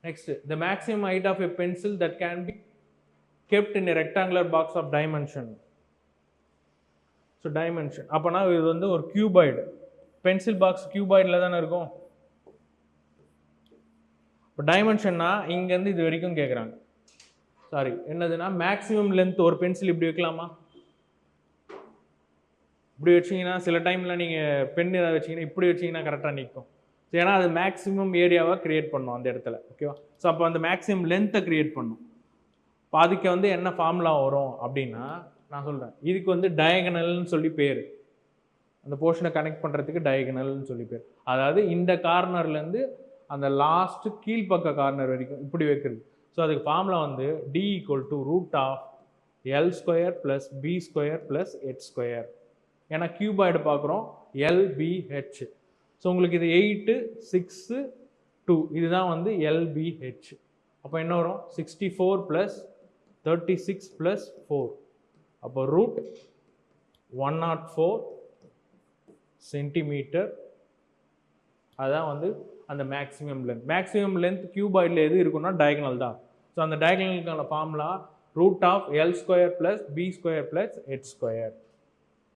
Next, the maximum height of a pencil that can be kept in a rectangular box of dimension. So dimension அப்பனா இது வந்து ஒரு cuboid. Pencil box cuboidல தான இருக்கும். இப்போ டைமென்ஷன்னா இங்க இருந்து இது வரைக்கும் கேக்குறாங்க. சாரி, என்னதுன்னா மேக்ஸிமம் லென்த் ஒரு பென்சில் இப்படி வைக்கலாமா? இப்படி வச்சிங்கன்னா சில டைமில் நீங்கள் பென் ஏதாவது வச்சிங்கன்னா இப்படி வச்சிங்கன்னா கரெக்டாக நிற்கும். ஏன்னா அது மேக்ஸிமம் ஏரியாவை க்ரியேட் பண்ணும் அந்த இடத்துல. ஓகேவா? ஸோ அப்போ அந்த மேக்ஸிமம் லென்த்தை க்ரியேட் பண்ணும். இப்போ அதுக்கு வந்து என்ன ஃபார்முலா வரும் அப்படின்னா நான் சொல்கிறேன், இதுக்கு வந்து டயகனல்னு சொல்லி பேர். அந்த போர்ஷனை கனெக்ட் பண்ணுறதுக்கு டயகனல்னு சொல்லி பேர். அதாவது இந்த கார்னர்லேருந்து அந்த லாஸ்ட்டு கீழ்ப்பக்க கார்னர் வரைக்கும் இப்படி வைக்கிறது. ஸோ அதுக்கு ஃபார்முலா வந்து D = √L² + B² + H². ஏன்னா கியூபாய்டு பார்க்குறோம் LBH. ஸோ உங்களுக்கு இது 8, 6, 2 இதுதான் வந்து LBH. அப்போ என்ன வரும்? 64 + 36 + 4. அப்போ √104 சென்டிமீட்டர். அதுதான் வந்து அந்த மேக்ஸிமம் லென்த். மேக்ஸிமம் லென்த் கியூபாய்டில் எது இருக்குன்னா டயகனல் தான். ஸோ அந்த டயகனலுக்கான ஃபார்முலா √L² + B² + H².